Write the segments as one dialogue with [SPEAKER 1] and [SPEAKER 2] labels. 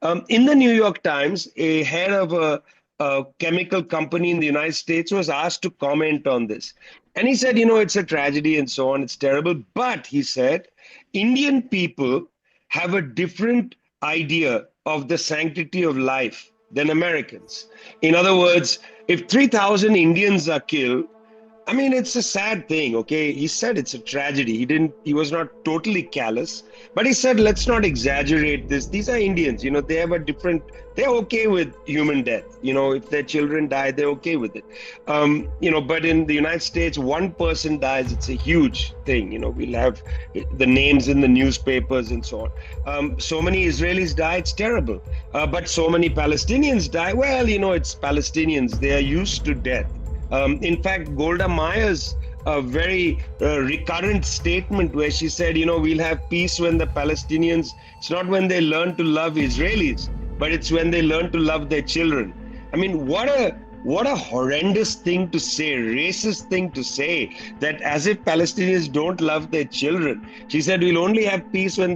[SPEAKER 1] In the New York Times, a head of a chemical company in the United States was asked to comment on this. And he said, it's a tragedy and so on, it's terrible. But he said, Indian people have a different idea of the sanctity of life than Americans. In other words, if 3,000 Indians are killed, I mean, it's a sad thing, okay? He said it's a tragedy. He was not totally callous, but he said, let's not exaggerate this. These are Indians, they have a different, they're okay with human death. If their children die, they're okay with it. But in the United States, one person dies, it's a huge thing. We'll have the names in the newspapers and so on. So many Israelis die, it's terrible. But so many Palestinians die, well, it's Palestinians, they are used to death. In fact, Golda Meir's a very recurrent statement where she said, we'll have peace when the Palestinians, it's not when they learn to love Israelis, but it's when they learn to love their children. I mean, what a horrendous thing to say, racist thing to say, that as if Palestinians don't love their children. She said, we'll only have peace when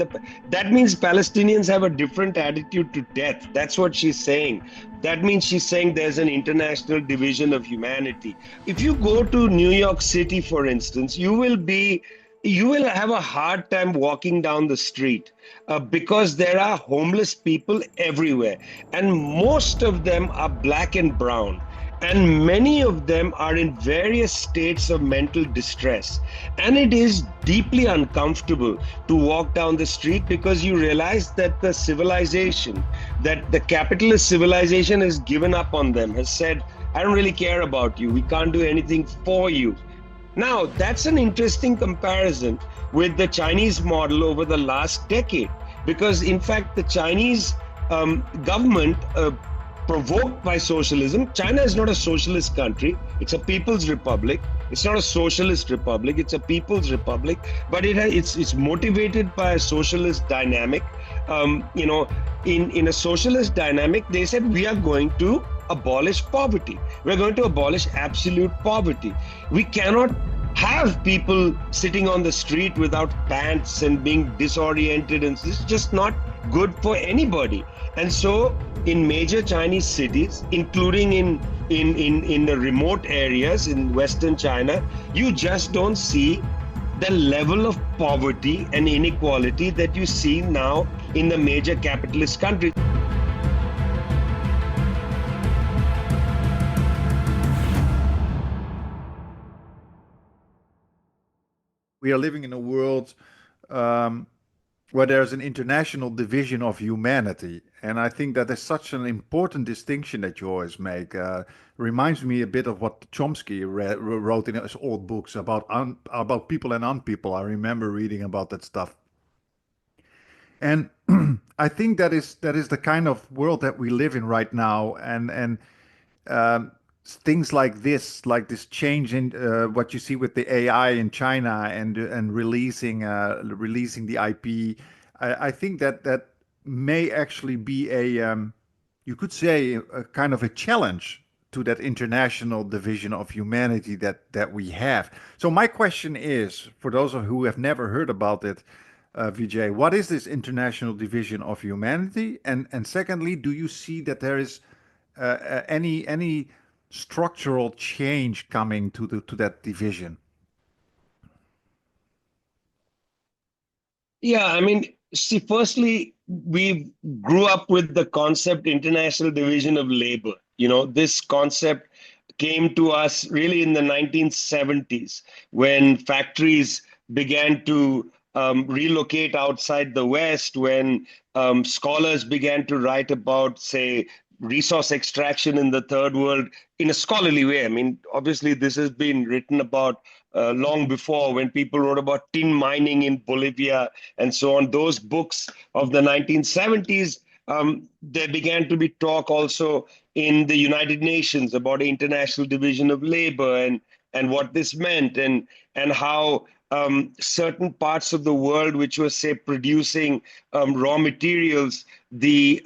[SPEAKER 1] that means Palestinians have a different attitude to death. That's what she's saying. That means she's saying there's an international division of humanity. If you go to New York City, for instance, you will have a hard time walking down the street because there are homeless people everywhere. And most of them are black and brown. And many of them are in various states of mental distress. And it is deeply uncomfortable to walk down the street because you realize that the civilization, that the capitalist civilization has given up on them, has said, I don't really care about you. We can't do anything for you. Now, that's an interesting comparison with the Chinese model over the last decade, because in fact, the Chinese government, provoked by socialism, China is not a socialist country, it's a people's republic. It's not a socialist republic, it's a people's republic, but it's motivated by a socialist dynamic. In a socialist dynamic, they said we are going to abolish poverty. We're going to abolish absolute poverty. We cannot have people sitting on the street without pants and being disoriented, and this is just not good for anybody. And so in major Chinese cities, including in the remote areas in Western China, you just don't see the level of poverty and inequality that you see now in the major capitalist countries.
[SPEAKER 2] We are living in a world where there's an international division of humanity. And I think that is such an important distinction that you always make. Reminds me a bit of what Chomsky wrote in his old books about people and unpeople. I remember reading about that stuff. And I think that is the kind of world that we live in right now. And things like this change in what you see with the AI in China and releasing the IP. I think that may actually be you could say a kind of a challenge to that international division of humanity that we have. So my question is, for those who have never heard about it, Vijay, what is this international division of humanity? And secondly, do you see that there is any structural change coming to that division?
[SPEAKER 1] Yeah, I mean, see, firstly, we grew up with the concept international division of labor. This concept came to us really in the 1970s when factories began to relocate outside the West, when scholars began to write about, say, resource extraction in the third world in a scholarly way. I mean, obviously, this has been written about long before, when people wrote about tin mining in Bolivia and so on. Those books of the 1970s, there began to be talk also in the United Nations about international division of labor and what this meant, and how certain parts of the world which were, say, producing raw materials, the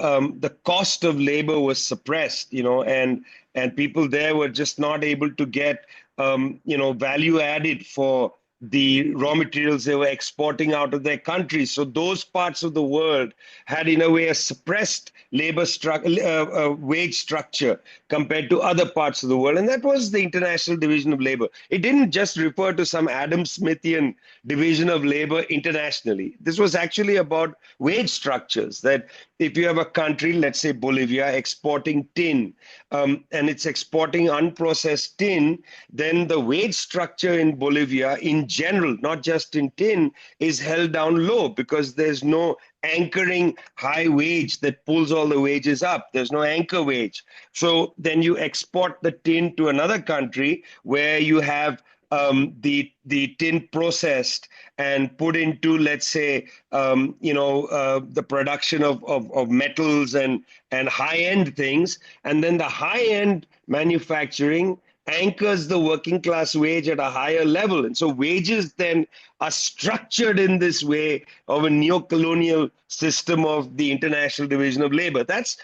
[SPEAKER 1] cost of labor was suppressed, and people there were just not able to get value added for the raw materials they were exporting out of their country. So those parts of the world had, in a way, a suppressed wage structure compared to other parts of the world. And that was the International Division of Labor. It didn't just refer to some Adam Smithian division of labor internationally. This was actually about wage structures, that if you have a country, let's say Bolivia, exporting tin, and it's exporting unprocessed tin, then the wage structure in Bolivia in general, not just in tin, is held down low because there's no anchoring high wage that pulls all the wages up. There's no anchor wage. So then you export the tin to another country where you have the tin processed and put into, let's say, the production of metals and high end things, and then the high end manufacturing anchors the working class wage at a higher level. And so wages then are structured in this way of a neo-colonial system of the International Division of Labor. That's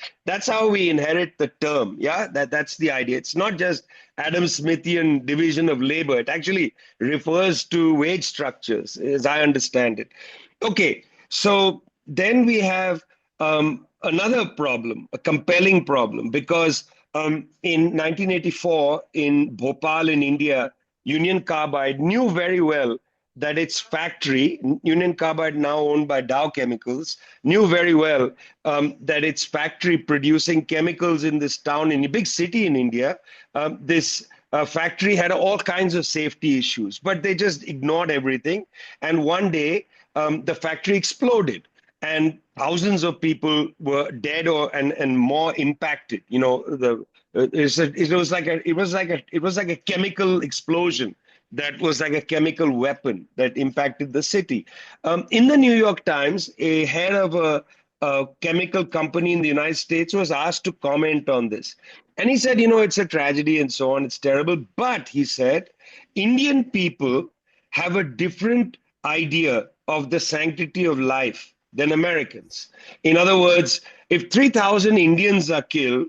[SPEAKER 1] how we inherit the term. Yeah, that's the idea. It's not just Adam Smithian division of labor. It actually refers to wage structures, as I understand it. Okay, so then we have another problem, a compelling problem, because in 1984 in Bhopal in India, Union Carbide knew very well that its factory, Union Carbide now owned by Dow Chemicals, knew very well that its factory producing chemicals in this town, in a big city in India, this factory had all kinds of safety issues, but they just ignored everything. And one day, the factory exploded and thousands of people were dead and more impacted. It was like a chemical explosion that was like a chemical weapon that impacted the city. In the New York Times, a head of a chemical company in the United States was asked to comment on this. And he said, it's a tragedy and so on, it's terrible. But he said, Indian people have a different idea of the sanctity of life than Americans. In other words, if 3,000 Indians are killed,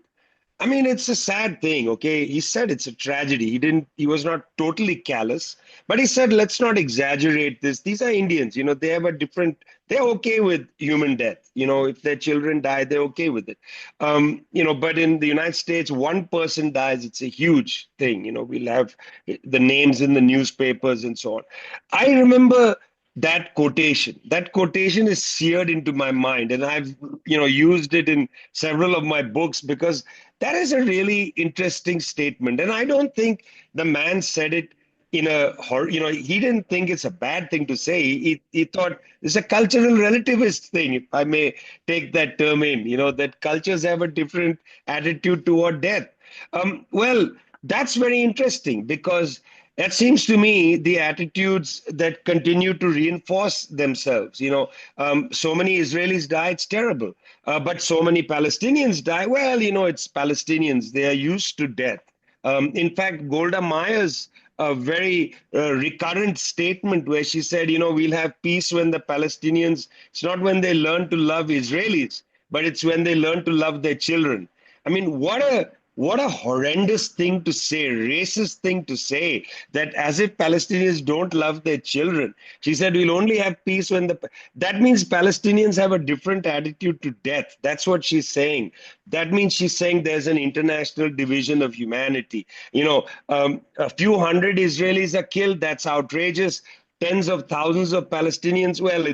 [SPEAKER 1] I mean, it's a sad thing, okay? He said it's a tragedy. He was not totally callous, but he said, let's not exaggerate this. These are Indians, they have a different, they're okay with human death. If their children die, they're okay with it. But in the United States, one person dies, it's a huge thing. We'll have the names in the newspapers and so on. I remember that quotation. That quotation is seared into my mind, and I've, used it in several of my books because that is a really interesting statement. And I don't think the man said it in he didn't think it's a bad thing to say. He thought it's a cultural relativist thing, if I may take that term in, that cultures have a different attitude toward death. Well, that's very interesting because that seems to me the attitudes that continue to reinforce themselves. So many Israelis die, it's terrible. But so many Palestinians die. Well, it's Palestinians. They are used to death. In fact, Golda Meir's a very recurrent statement where she said, we'll have peace when the Palestinians, it's not when they learn to love Israelis, but it's when they learn to love their children. I mean, what a horrendous thing to say, racist thing to say, that as if Palestinians don't love their children. She said, we'll only have peace when that means Palestinians have a different attitude to death. That's what she's saying. That means she's saying there's an international division of humanity. A few hundred Israelis are killed. That's outrageous. Tens of thousands of Palestinians. Well,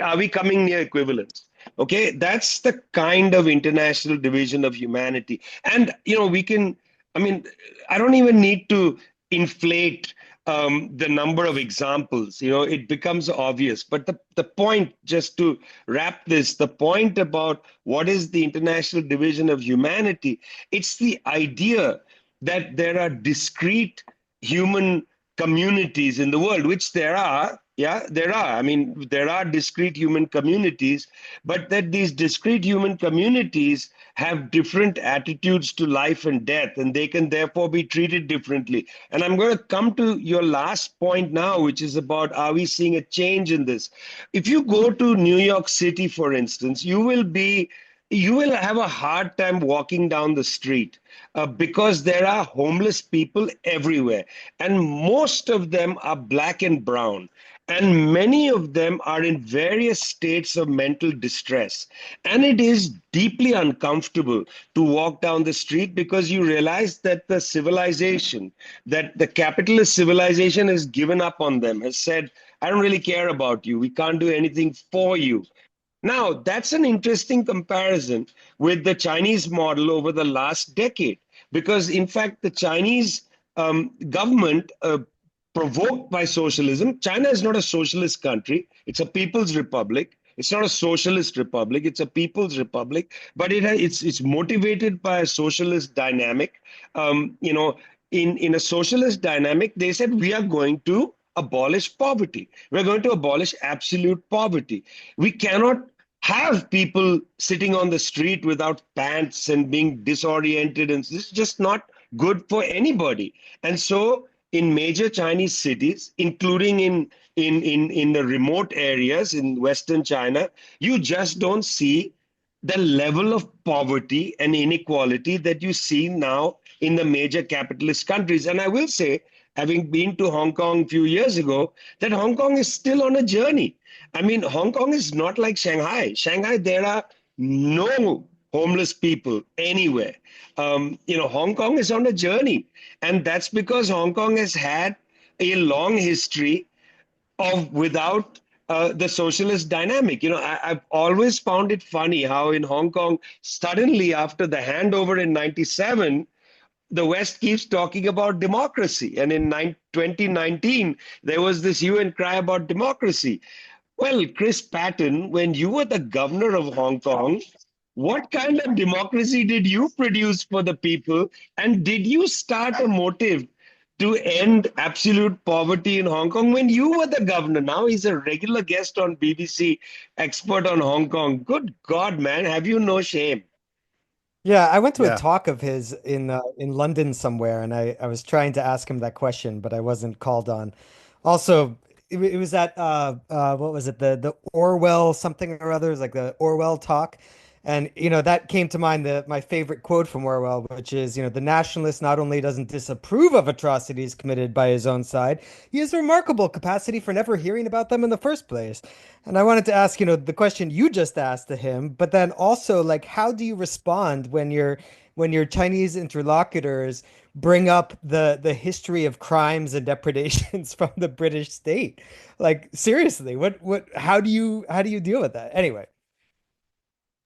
[SPEAKER 1] are we coming near equivalence? Okay, that's the kind of international division of humanity. And, I don't even need to inflate the number of examples. It becomes obvious. But the point, just to wrap this, the point about what is the international division of humanity, it's the idea that there are discrete human communities in the world, which there are. Yeah, there are. I mean, there are discrete human communities, but that these discrete human communities have different attitudes to life and death, and they can therefore be treated differently. And I'm going to come to your last point now, which is about, are we seeing a change in this? If you go to New York City, for instance, you will be you will have a hard time walking down the street because there are homeless people everywhere. And most of them are black and brown. And many of them are in various states of mental distress. And it is deeply uncomfortable to walk down the street because you realize that the civilization, that the capitalist civilization has given up on them, has said, I don't really care about you. We can't do anything for you. Now, that's an interesting comparison with the Chinese model over the last decade, because in fact, the Chinese government, provoked by socialism, China is not a socialist country, it's a people's republic. It's not a socialist republic, it's a people's republic, but it's motivated by a socialist dynamic. In a socialist dynamic, they said we are going to abolish poverty. We're going to abolish absolute poverty. We cannot have people sitting on the street without pants and being disoriented, and this is just not good for anybody. And so in major Chinese cities, including in the remote areas in Western China, you just don't see the level of poverty and inequality that you see now in the major capitalist countries. And I will say, having been to Hong Kong a few years ago, that Hong Kong is still on a journey. I mean, Hong Kong is not like Shanghai. Shanghai, there are no homeless people anywhere. Hong Kong is on a journey. And that's because Hong Kong has had a long history of without the socialist dynamic. I've always found it funny how in Hong Kong, suddenly after the handover in 97, the West keeps talking about democracy. And in 2019, there was this hue and cry about democracy. Well, Chris Patton, when you were the governor of Hong Kong, what kind of democracy did you produce for the people? And did you start a motive to end absolute poverty in Hong Kong when you were the governor? Now he's a regular guest on BBC, expert on Hong Kong. Good God, man, have you no shame?
[SPEAKER 3] Yeah, I went to a
[SPEAKER 2] Yeah.
[SPEAKER 3] talk of his in London somewhere, and I was trying to ask him that question, but I wasn't called on. Also, it was at what was it, the Orwell something or other, it was like the Orwell talk, and that came to mind, the my favorite quote from Orwell, which is, the nationalist not only doesn't disapprove of atrocities committed by his own side, he has a remarkable capacity for never hearing about them in the first place. And I wanted to ask, the question you just asked to him, but then also, like, how do you respond when your Chinese interlocutors bring up the history of crimes and depredations from the British state? Like, seriously, what how do you deal with that? Anyway,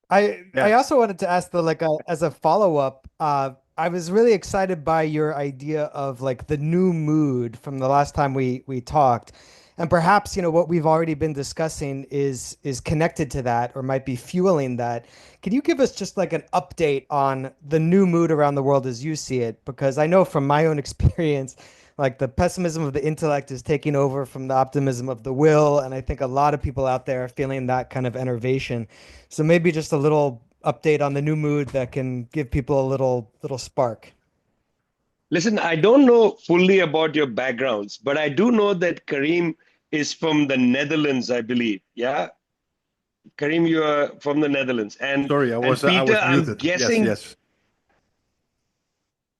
[SPEAKER 3] I
[SPEAKER 2] Yeah.
[SPEAKER 3] also wanted to ask, though, like, as a follow-up, I was really excited by your idea of like the new mood from the last time we talked. And perhaps, what we've already been discussing is connected to that or might be fueling that. Can you give us just like an update on the new mood around the world as you see it? Because I know from my own experience, like the pessimism of the intellect is taking over from the optimism of the will, and I think a lot of people out there are feeling that kind of enervation. So maybe just a little update on the new mood that can give people a little spark.
[SPEAKER 1] Listen, I don't know fully about your backgrounds, but I do know that Kareem is from the Netherlands, I believe. Yeah, Kareem, you are from the Netherlands, and
[SPEAKER 2] Sorry,
[SPEAKER 1] and
[SPEAKER 2] I
[SPEAKER 1] Peter,
[SPEAKER 2] was
[SPEAKER 1] I'm
[SPEAKER 2] muted. Yes,
[SPEAKER 1] guessing,
[SPEAKER 2] yes.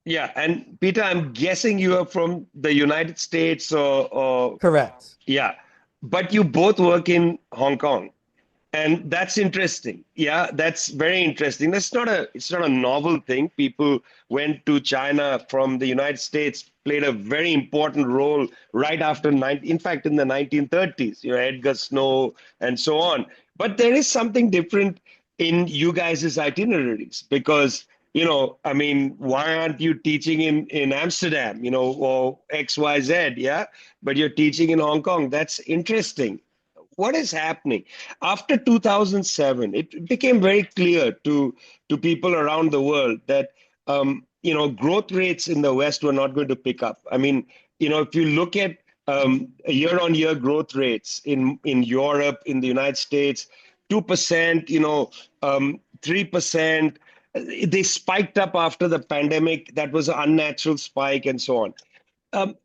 [SPEAKER 1] yeah, and Peter, I'm guessing you are from the United States, or
[SPEAKER 3] Correct.
[SPEAKER 1] yeah, but you both work in Hong Kong. And that's interesting. Yeah, that's very interesting. It's not a novel thing. People went to China from the United States, played a very important role right after in fact, in the 1930s, Edgar Snow and so on. But there is something different in you guys' itineraries because, I mean, why aren't you teaching in Amsterdam, or XYZ, yeah? But you're teaching in Hong Kong. That's interesting. What is happening after 2007? It became very clear to people around the world that growth rates in the West were not going to pick up. I mean, if you look at year-on-year growth rates in Europe, in the United States, 2%, 3%. They spiked up after the pandemic. That was an unnatural spike, and so on.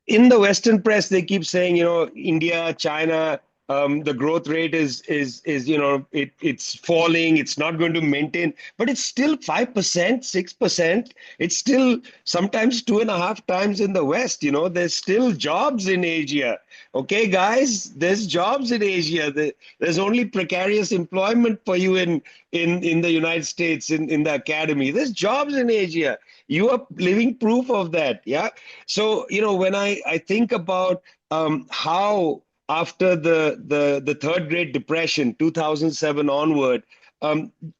[SPEAKER 1] In the Western press, they keep saying, India, China, The growth rate is it's falling. It's not going to maintain, but it's still 5%, 6%. It's still sometimes two and a half times in the West. There's still jobs in Asia. Okay, guys, there's jobs in Asia. There's only precarious employment for you in the United States in the academy. There's jobs in Asia. You are living proof of that. Yeah. So, when I think about how after the third Great Depression, 2007 onward,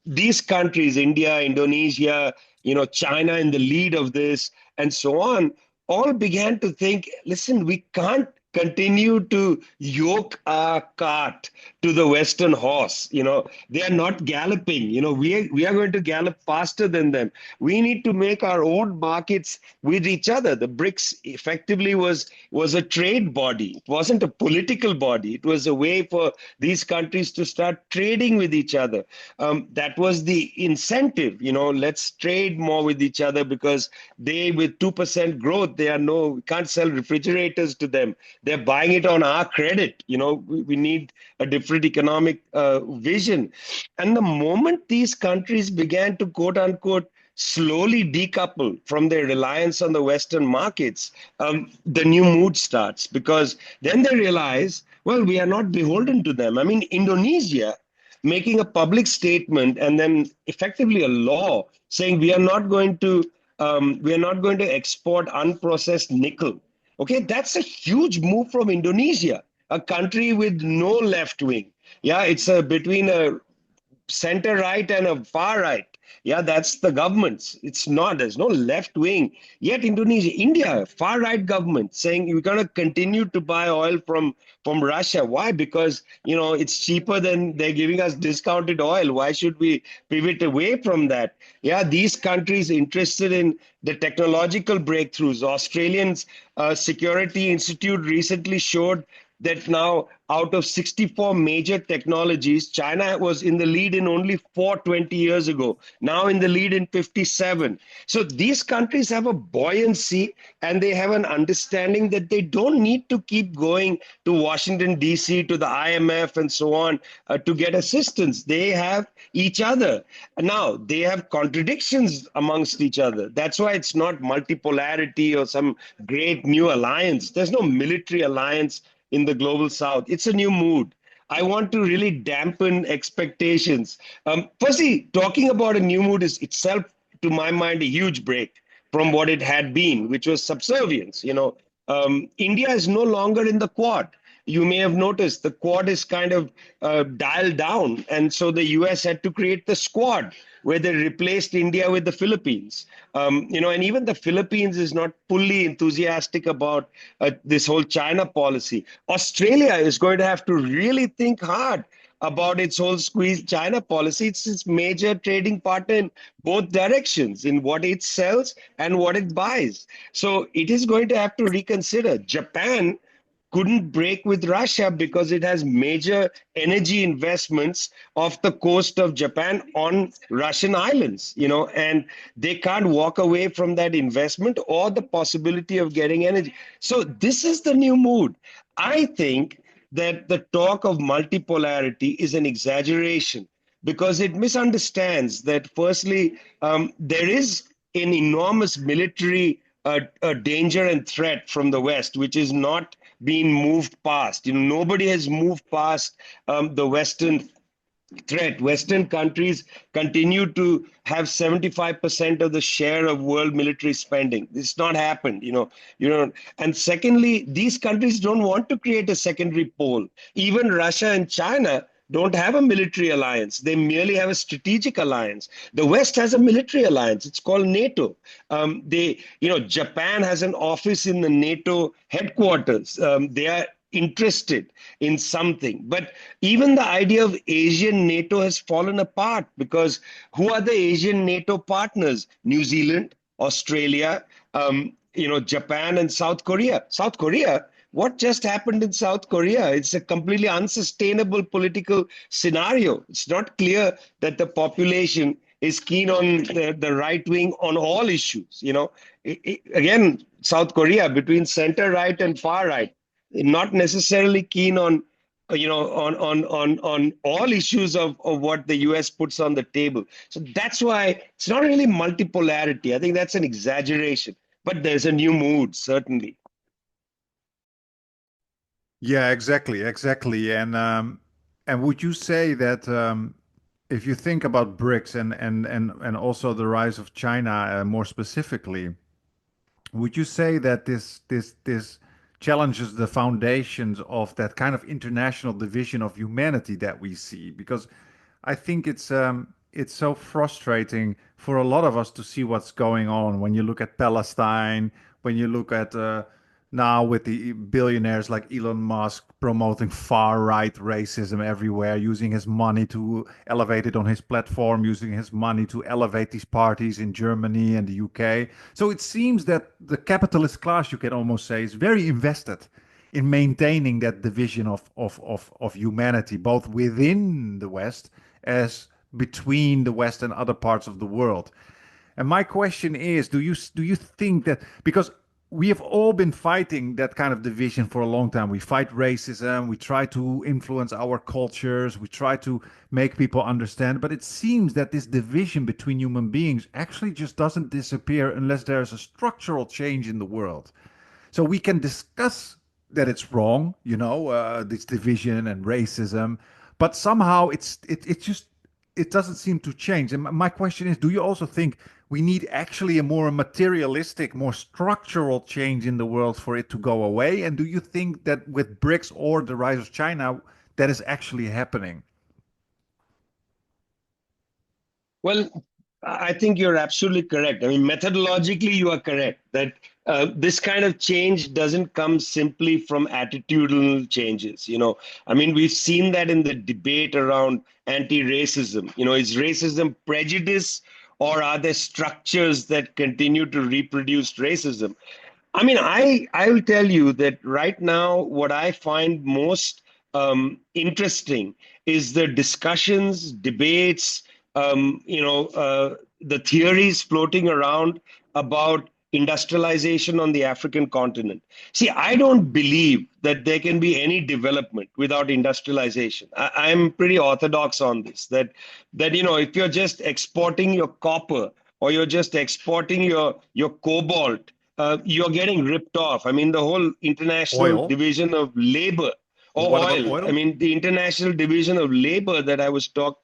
[SPEAKER 1] these countries, India, Indonesia, China in the lead of this, and so on, all began to think, listen, we can't continue to yoke our cart to the Western horse. They are not galloping. We are going to gallop faster than them. We need to make our own markets with each other. The BRICS effectively was a trade body. It wasn't a political body. It was a way for these countries to start trading with each other. That was the incentive. Let's trade more with each other because they, with 2% growth, we can't sell refrigerators to them. They're buying it on our credit. We need a different economic vision. And the moment these countries began to, quote unquote, slowly decouple from their reliance on the Western markets, the new mood starts, because then they realize, well, we are not beholden to them. I mean, Indonesia making a public statement and then effectively a law saying we are not going to export unprocessed nickel. Okay, that's a huge move from Indonesia, a country with no left wing. Yeah, it's between a center right and a far right. Yeah, that's the governments. It's not, there's no left wing. Yet India, far right government saying we're going to continue to buy oil from Russia. Why? Because, it's cheaper than they're giving us discounted oil. Why should we pivot away from that? Yeah, these countries interested in the technological breakthroughs. Australians Security Institute recently showed that now out of 64 major technologies, China was in the lead in only 20 years ago, now in the lead in 57. So these countries have a buoyancy and they have an understanding that they don't need to keep going to Washington, D.C., to the IMF and so on to get assistance. They have each other. Now, they have contradictions amongst each other. That's why it's not multipolarity or some great new alliance. There's no military alliance in the global south. It's a new mood. I want to really dampen expectations. Firstly, talking about a new mood is itself, to my mind, a huge break from what it had been, which was subservience. India is no longer in the Quad. You may have noticed the Quad is kind of dialed down. And so the US had to create the Squad, where they replaced India with the Philippines. And even the Philippines is not fully enthusiastic about this whole China policy. Australia is going to have to really think hard about its whole squeeze China policy. It's its major trading partner in both directions, in what it sells and what it buys. So it is going to have to reconsider. Japan couldn't break with Russia because it has major energy investments off the coast of Japan on Russian islands, and they can't walk away from that investment or the possibility of getting energy. So this is the new mood. I think that the talk of multipolarity is an exaggeration because it misunderstands that, firstly, there is an enormous military danger and threat from the West, which is not being moved past. Nobody has moved past the Western threat. Western countries continue to have 75% of the share of world military spending. It's not happened, And secondly, these countries don't want to create a secondary pole. Even Russia and China don't have a military alliance. They merely have a strategic alliance. The West has a military alliance. It's called NATO. Japan has an office in the NATO headquarters. They are interested in something. But even the idea of Asian NATO has fallen apart because who are the Asian NATO partners? New Zealand, Australia, Japan and South Korea. South Korea, what just happened in South Korea? It's a completely unsustainable political scenario. It's not clear that the population is keen on the right wing on all issues. Again, South Korea between center right and far right, not necessarily keen on on all issues of what the US puts on the table. So that's why it's not really multipolarity. I think that's an exaggeration, but there's a new mood, certainly.
[SPEAKER 2] Yeah, exactly, exactly. And would you say that if you think about BRICS and also the rise of China more specifically, would you say that this challenges the foundations of that kind of international division of humanity that we see? Because I think it's so frustrating for a lot of us to see what's going on when you look at Palestine, when you look at now with the billionaires like Elon Musk promoting far-right racism everywhere, using his money to elevate it on his platform, using his money to elevate these parties in Germany and the UK. So it seems that the capitalist class, you can almost say, is very invested in maintaining that division of humanity, both within the West as between the West and other parts of the world. And my question is, do you think that because we have all been fighting that kind of division for a long time. We fight racism, we try to influence our cultures, we try to make people understand, but it seems that this division between human beings actually just doesn't disappear unless there's a structural change in the world. So we can discuss that it's wrong, this division and racism, but somehow it just it doesn't seem to change. And my question is, do you also think we need actually a more materialistic, more structural change in the world for it to go away? And do you think that with BRICS or the rise of China, that is actually happening?
[SPEAKER 1] Well, I think you're absolutely correct. I mean, methodologically, you are correct that this kind of change doesn't come simply from attitudinal changes. I mean, we've seen that in the debate around anti-racism. Is racism prejudice, or are there structures that continue to reproduce racism? I mean, I will tell you that right now, what I find most interesting is the discussions, debates, the theories floating around about industrialization on the African continent. See, I don't believe that there can be any development without industrialization. I'm pretty orthodox on this. That if you're just exporting your copper or you're just exporting your cobalt, you're getting ripped off. I mean, the whole international
[SPEAKER 2] Oil?
[SPEAKER 1] division of labor or
[SPEAKER 2] What about
[SPEAKER 1] oil. I
[SPEAKER 2] oil?
[SPEAKER 1] mean, the international division of labor that I was talking,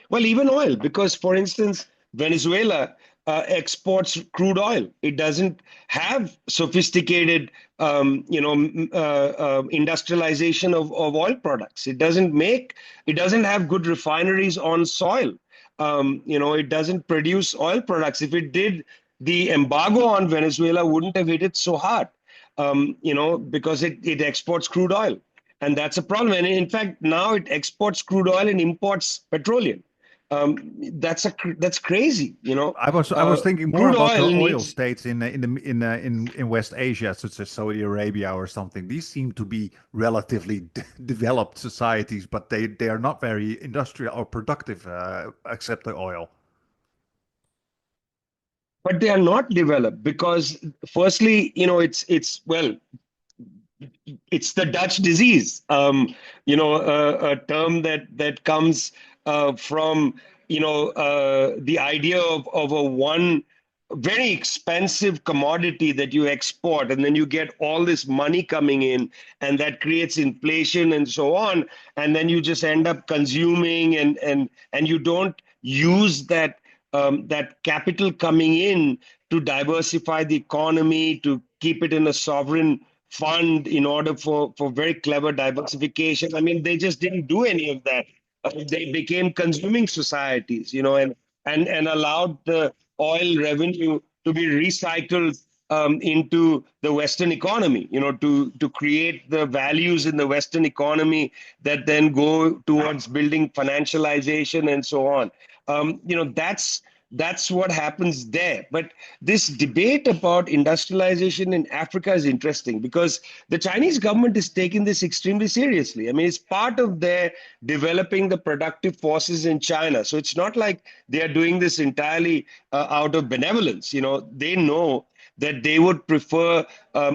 [SPEAKER 1] well, even oil, because for instance, Venezuela exports crude oil. It doesn't have sophisticated, industrialization of oil products. It doesn't have good refineries on soil. It doesn't produce oil products. If it did, the embargo on Venezuela wouldn't have hit it so hard, because it exports crude oil. And that's a problem. And in fact, now it exports crude oil and imports petroleum. That's crazy.
[SPEAKER 2] I was thinking more
[SPEAKER 1] Crude
[SPEAKER 2] about the
[SPEAKER 1] oil
[SPEAKER 2] oil
[SPEAKER 1] needs.
[SPEAKER 2] states in West Asia, such as Saudi Arabia or something. These seem to be relatively developed societies, but they are not very industrial or productive, except the oil.
[SPEAKER 1] But they are not developed because, firstly, it's the Dutch disease. A term that comes from the idea of a one very expensive commodity that you export, and then you get all this money coming in, and that creates inflation and so on, and then you just end up consuming, and you don't use that capital coming in to diversify the economy, to keep it in a sovereign fund in order for very clever diversification. I mean, they just didn't do any of that. They became consuming societies, and allowed the oil revenue to be recycled into the Western economy, to create the values in the Western economy that then go towards building financialization and so on. That's what happens there. But this debate about industrialization in Africa is interesting because the Chinese government is taking this extremely seriously. I mean, it's part of their developing the productive forces in China. So it's not like they are doing this entirely out of benevolence. They know that they would prefer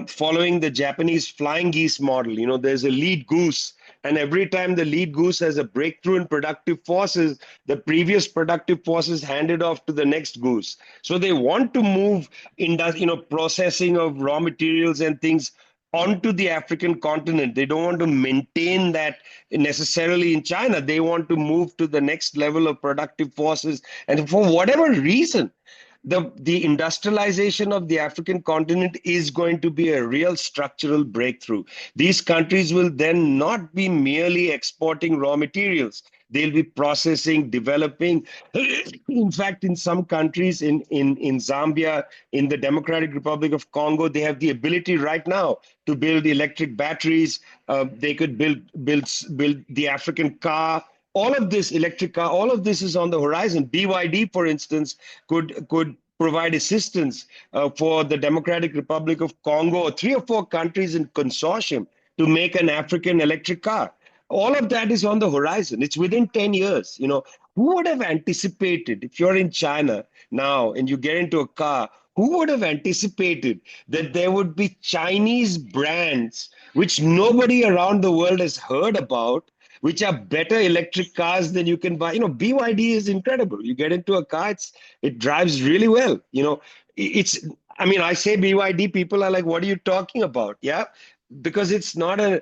[SPEAKER 1] following the Japanese flying geese model. There's a lead goose And every time the lead goose has a breakthrough in productive forces, the previous productive forces handed off to the next goose. So they want to move processing of raw materials and things onto the African continent. They don't want to maintain that necessarily in China. They want to move to the next level of productive forces. And for whatever reason, the industrialization of the African continent is going to be a real structural breakthrough. These countries will then not be merely exporting raw materials. They'll be processing, developing. In fact, in some countries, in Zambia, in the Democratic Republic of Congo, they have the ability right now to build electric batteries. They could build the African car. All of this electric car, all of this is on the horizon. BYD, for instance, could provide assistance for the Democratic Republic of Congo or 3 or 4 countries in consortium to make an African electric car. All of that is on the horizon. It's within 10 years. Who would have anticipated, if you're in China now and you get into a car, who would have anticipated that there would be Chinese brands which nobody around the world has heard about, which are better electric cars than you can buy? BYD is incredible. You get into a car, it drives really well. It's, I mean, I say BYD, people are like, what are you talking about? Yeah. Because it's not a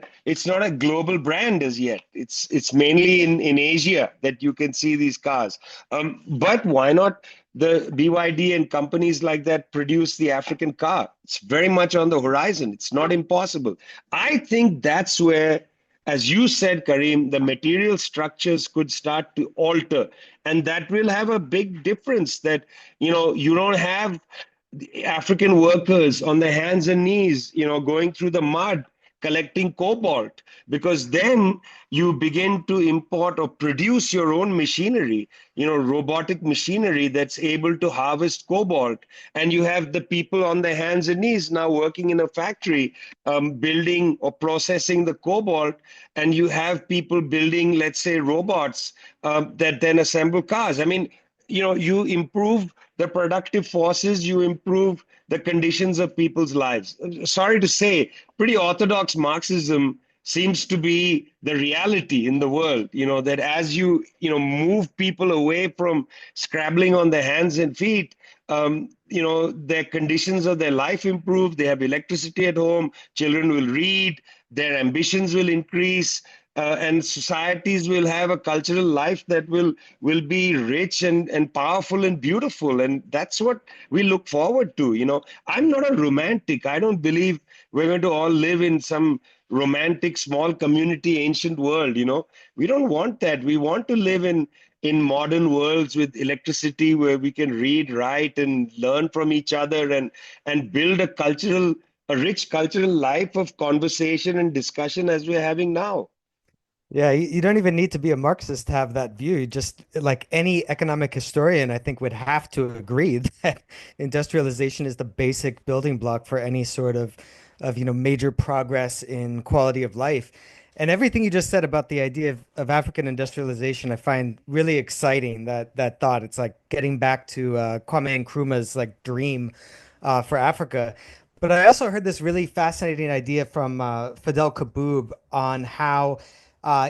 [SPEAKER 1] global brand as yet. It's mainly in Asia that you can see these cars. But why not the BYD and companies like that produce the African car? It's very much on the horizon. It's not impossible. I think that's where, as you said, Karim, the material structures could start to alter, and that will have a big difference. That you don't have African workers on their hands and knees, going through the mud collecting cobalt, because then you begin to import or produce your own machinery, robotic machinery that's able to harvest cobalt. And you have the people on their hands and knees now working in a factory, building or processing the cobalt. And you have people building, let's say, robots that then assemble cars. I mean, you improve the productive forces, you improve the conditions of people's lives. Sorry to say, pretty orthodox Marxism seems to be the reality in the world, that as move people away from scrabbling on their hands and feet, their conditions of their life improve. They have electricity at home, children will read, their ambitions will increase, and societies will have a cultural life that will be rich and powerful and beautiful. And that's what we look forward to. I'm not a romantic. I don't believe we're going to all live in some romantic small community ancient world. We don't want that. We want to live in modern worlds with electricity, where we can read, write, and learn from each other, and build a rich cultural life of conversation and discussion as we're having now.
[SPEAKER 3] Yeah, you don't even need to be a Marxist to have that view. You just, like any economic historian, I think would have to agree that industrialization is the basic building block for any sort of major progress in quality of life. And everything you just said about the idea of African industrialization, I find really exciting. That thought. It's like getting back to Kwame Nkrumah's like dream for Africa. But I also heard this really fascinating idea from Fidel Kabub on how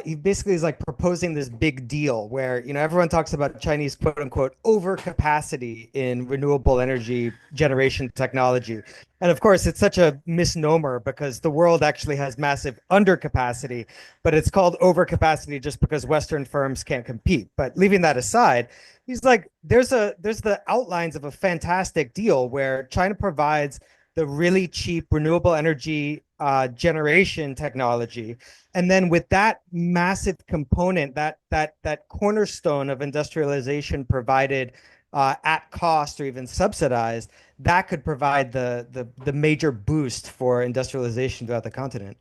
[SPEAKER 3] he basically is like proposing this big deal where, everyone talks about Chinese quote unquote overcapacity in renewable energy generation technology. And of course, it's such a misnomer because the world actually has massive undercapacity, but it's called overcapacity just because Western firms can't compete. But leaving that aside, he's like, there's the outlines of a fantastic deal where China provides the really cheap renewable energy generation technology. And then with that massive component, that cornerstone of industrialization provided at cost or even subsidized, that could provide the major boost for industrialization throughout the continent.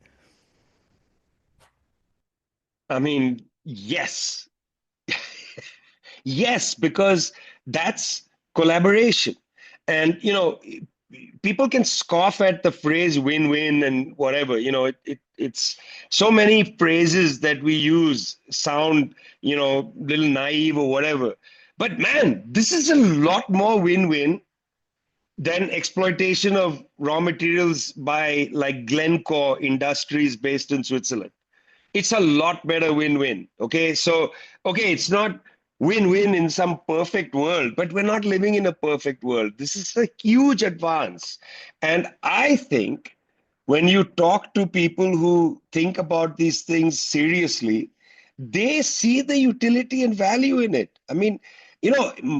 [SPEAKER 1] I mean, yes. Yes, because that's collaboration. And, people can scoff at the phrase win-win and whatever. It's so many phrases that we use sound, little naive or whatever. But man, this is a lot more win-win than exploitation of raw materials by like Glencore Industries based in Switzerland. it's a lot better win-win. Okay, so okay, it's not win-win in some perfect world, but we're not living in a perfect world. This is a huge advance, and I think when you talk to people who think about these things seriously, they see the utility and value in it. I mean,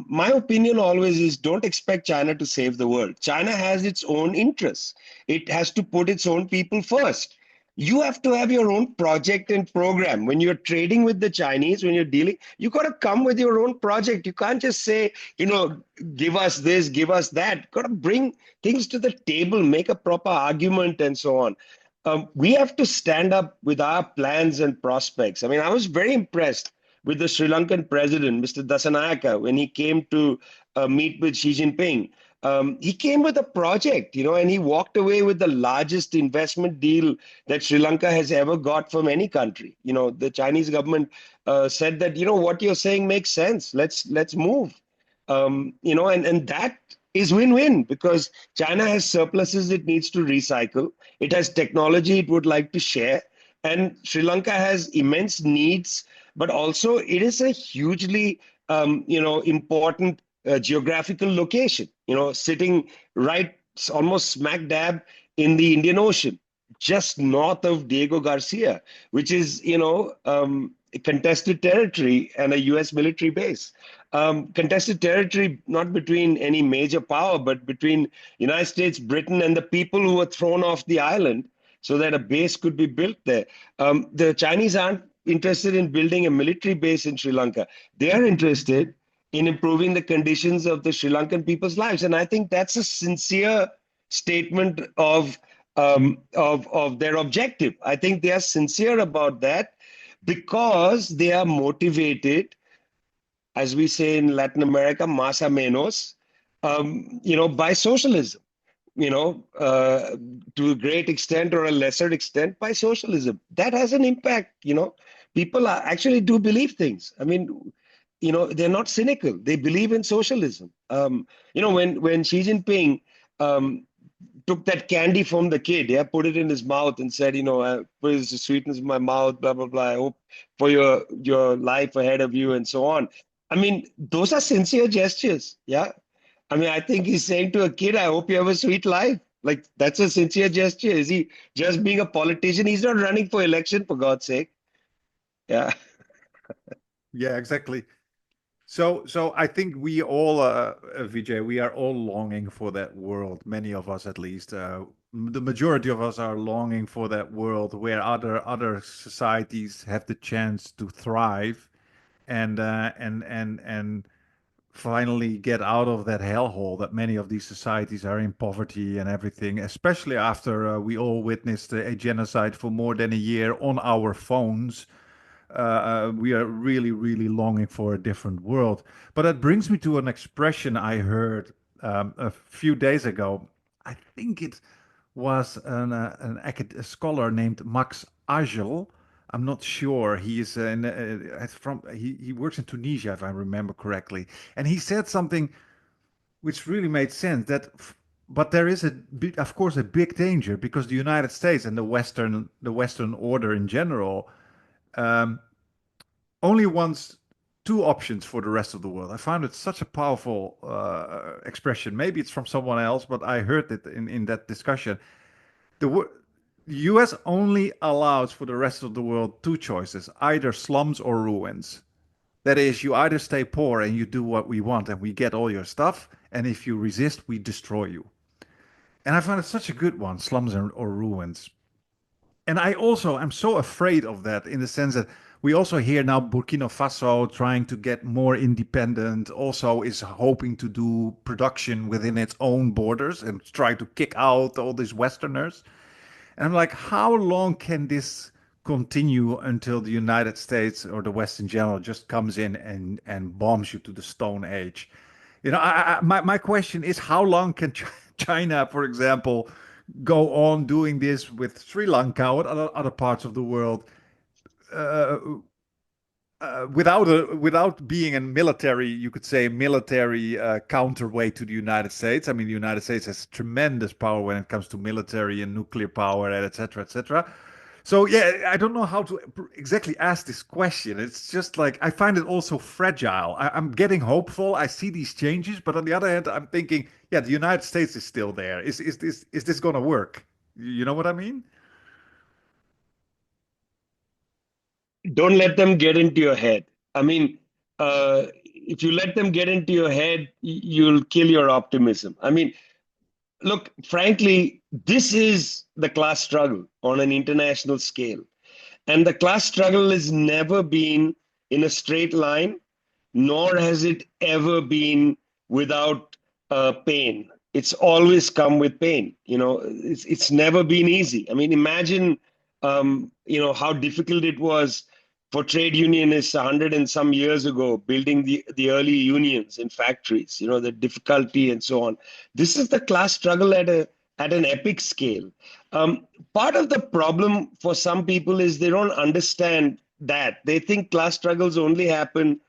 [SPEAKER 1] my opinion always is don't expect China to save the world. China has its own interests. It has to put its own people first. You have to have your own project and program. When you're trading with the Chinese, when you're dealing, you got to come with your own project. You can't just say, give us this, give us that. You got to bring things to the table, make a proper argument, and so on. We have to stand up with our plans and prospects. I mean, I was very impressed with the Sri Lankan president, Mr. Dasanayaka, when he came to meet with Xi Jinping. He came with a project, and he walked away with the largest investment deal that Sri Lanka has ever got from any country. The Chinese government said that, what you're saying makes sense. Let's move. And that is win-win because China has surpluses it needs to recycle. It has technology it would like to share. And Sri Lanka has immense needs, but also it is a hugely, important geographical location, sitting right almost smack dab in the Indian Ocean, just north of Diego Garcia, which is, contested territory and a U.S. military base. Contested territory not between any major power, but between United States, Britain, and the people who were thrown off the island so that a base could be built there. The Chinese aren't interested in building a military base in Sri Lanka. They are interested in improving the conditions of the Sri Lankan people's lives, and I think that's a sincere statement of their objective. I think they are sincere about that because they are motivated, as we say in Latin America, más o menos, by socialism. To a great extent or a lesser extent by socialism. That has an impact. People actually do believe things. I mean, they're not cynical. They believe in socialism. When Xi Jinping took that candy from the kid, yeah, put it in his mouth and said, put it sweetness in my mouth, blah blah blah. I hope for your life ahead of you and so on. I mean, those are sincere gestures. Yeah. I mean, I think he's saying to a kid, I hope you have a sweet life. Like, that's a sincere gesture. Is he just being a politician? He's not running for election, for God's sake. Yeah.
[SPEAKER 2] Yeah, exactly. So I think we all, Vijay, we are all longing for that world. Many of us, at least, the majority of us are longing for that world where other societies have the chance to thrive and finally get out of that hellhole that many of these societies are in poverty and everything. Especially after we all witnessed a genocide for more than a year on our phones. We are really, really longing for a different world. But that brings me to an expression I heard a few days ago. I think it was a scholar named Max Agel. I'm not sure. He is he works in Tunisia, if I remember correctly, and he said something which really made sense. But there is of course, a big danger because the United States and the Western order in general um, only wants two options for the rest of the world. I found it such a powerful expression. Maybe it's from someone else, but I heard it in that discussion. The US only allows for the rest of the world two choices, either slums or ruins. That is, you either stay poor and you do what we want and we get all your stuff, and if you resist, we destroy you. And I found it such a good one, slums or ruins. And I also am so afraid of that in the sense that we also hear now Burkina Faso trying to get more independent, also is hoping to do production within its own borders and try to kick out all these Westerners. And I'm like, how long can this continue until the United States or the West in general just comes in and bombs you to the Stone Age? My question is, how long can China, for example, go on doing this with Sri Lanka or other parts of the world uh, without being a military, you could say, military counterweight to the United States. I mean, the United States has tremendous power when it comes to military and nuclear power, and et cetera, et cetera. So yeah, I don't know how to exactly ask this question. It's just like I find it also fragile. I'm getting hopeful. I see these changes, but on the other hand, I'm thinking, yeah, the United States is still there. Is this gonna work? You know what I mean?
[SPEAKER 1] Don't let them get into your head. I mean, if you let them get into your head, you'll kill your optimism. I mean, look, frankly, this is the class struggle on an international scale. And the class struggle has never been in a straight line, nor has it ever been without pain. It's always come with pain. It's never been easy. I mean, imagine, how difficult it was for trade unionists 100 and some years ago, building the early unions in factories. The difficulty and so on. This is the class struggle at an epic scale. Part of the problem for some people is they don't understand that. They think class struggles only happen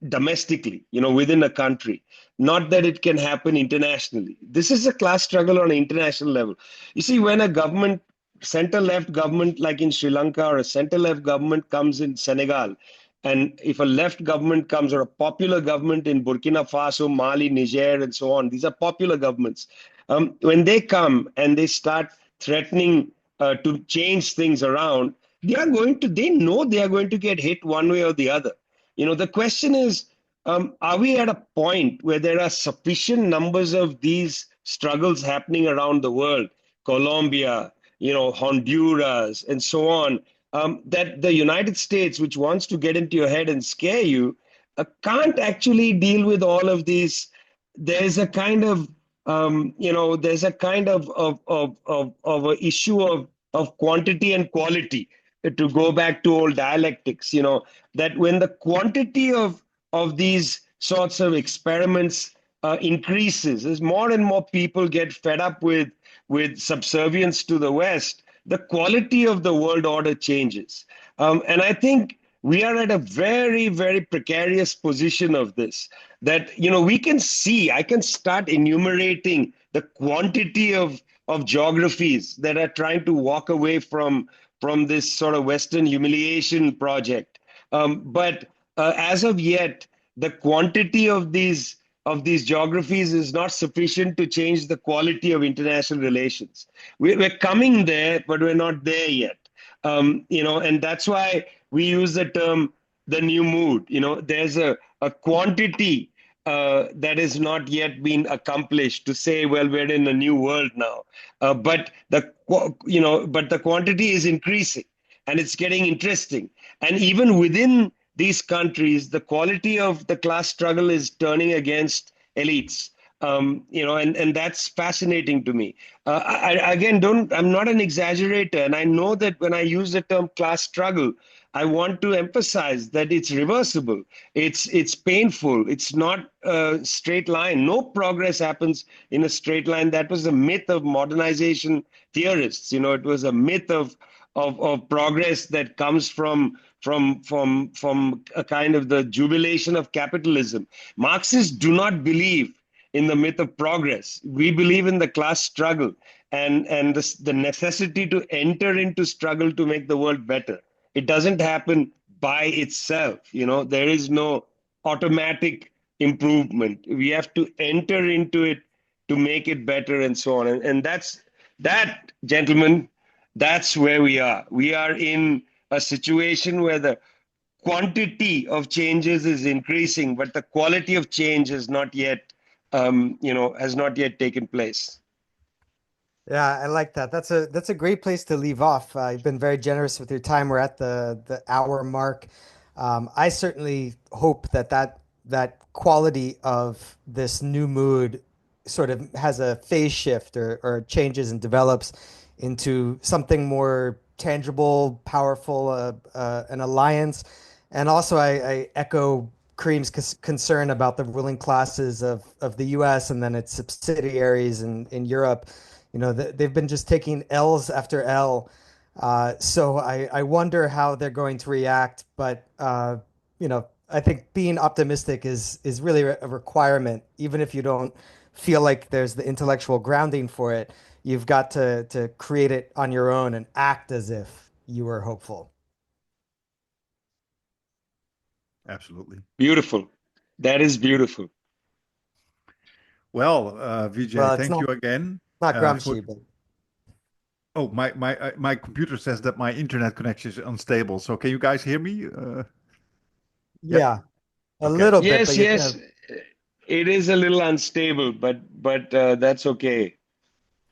[SPEAKER 1] domestically, within a country, not that it can happen internationally. This is a class struggle on an international level. You see, when a government, center left government like in Sri Lanka, or a center left government comes in Senegal, and if a left government comes, or a popular government in Burkina Faso, Mali, Niger, and so on, these are popular governments. When they come and they start threatening to change things around, they know they are going to get hit one way or the other. The question is, are we at a point where there are sufficient numbers of these struggles happening around the world, Colombia, Honduras, and so on, that the United States, which wants to get into your head and scare you, can't actually deal with all of these? There's a kind of, there's a kind of a issue of quantity and quality. To go back to old dialectics, that when the quantity of these sorts of experiments increases, as more and more people get fed up with subservience to the West, the quality of the world order changes. And I think we are at a very, very precarious position of this. That we can see, I can start enumerating the quantity of geographies that are trying to walk away from this sort of Western humiliation project. But as of yet, the quantity of these geographies is not sufficient to change the quality of international relations. We're coming there, but we're not there yet. And that's why we use the term the new mood. There's a quantity that has not yet been accomplished to say, well, we're in a new world now. But the quantity is increasing, and it's getting interesting. And even within these countries, the quality of the class struggle is turning against elites. And that's fascinating to me. Again, I'm not an exaggerator, and I know that when I use the term class struggle, I want to emphasize that it's reversible. It's painful. It's not a straight line. No progress happens in a straight line. That was a myth of modernization theorists. It was a myth of progress that comes from a kind of the jubilation of capitalism. Marxists do not believe in the myth of progress. We believe in the class struggle and the necessity to enter into struggle to make the world better. It doesn't happen by itself. There is no automatic improvement. We have to enter into it to make it better, and so on. And that, gentlemen, that's where we are. We are in a situation where the quantity of changes is increasing, but the quality of change has not yet taken place.
[SPEAKER 3] Yeah, I like that. That's a great place to leave off. You've been very generous with your time. We're at the hour mark. I certainly hope that quality of this new mood sort of has a phase shift or changes and develops into something more tangible, powerful, an alliance. And also, I echo Kareem's concern about the ruling classes of the U.S. and then its subsidiaries in Europe. They've been just taking L's after L. So I wonder how they're going to react. But I think being optimistic is really a requirement, even if you don't feel like there's the intellectual grounding for it. You've got to create it on your own and act as if you were hopeful.
[SPEAKER 2] Absolutely.
[SPEAKER 1] Beautiful. That is beautiful.
[SPEAKER 2] Well, Vijay,
[SPEAKER 3] Well, it's
[SPEAKER 2] thank you again.
[SPEAKER 3] not
[SPEAKER 2] For
[SPEAKER 3] Gramsci, but
[SPEAKER 2] Oh, my computer says that my internet connection is unstable. So can you guys hear me? Yep.
[SPEAKER 3] yeah, a
[SPEAKER 2] Okay.
[SPEAKER 3] little bit, but
[SPEAKER 1] Yes,
[SPEAKER 3] you're
[SPEAKER 1] yes. It is a little unstable, but that's okay.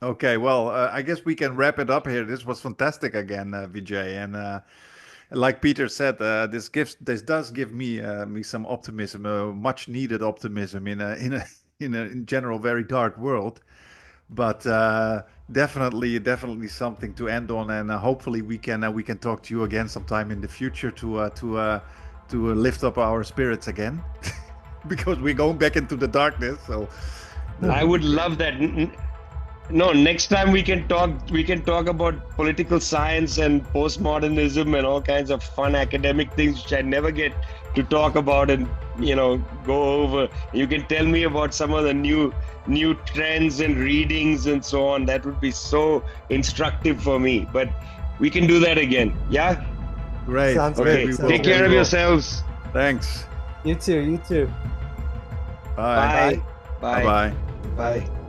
[SPEAKER 2] Okay. Well, I guess we can wrap it up here. This was fantastic again, Vijay, and like Peter said, this does give me some optimism, much needed optimism in general very dark world. But definitely something to end on, and hopefully we can talk to you again sometime in the future to lift up our spirits again, because we're going back into the darkness. So
[SPEAKER 1] I would love that. No, next time we can talk about political science and postmodernism and all kinds of fun academic things which I never get to talk about and go over. You can tell me about some of the new trends and readings and so on. That would be so instructive for me. But we can do that again. Yeah?
[SPEAKER 2] great.
[SPEAKER 3] Sounds
[SPEAKER 1] Okay.
[SPEAKER 3] great.
[SPEAKER 1] Take care of yourselves.
[SPEAKER 2] Thanks.
[SPEAKER 3] You too.
[SPEAKER 2] Bye.
[SPEAKER 1] Bye.
[SPEAKER 2] Bye. Bye.
[SPEAKER 3] Bye.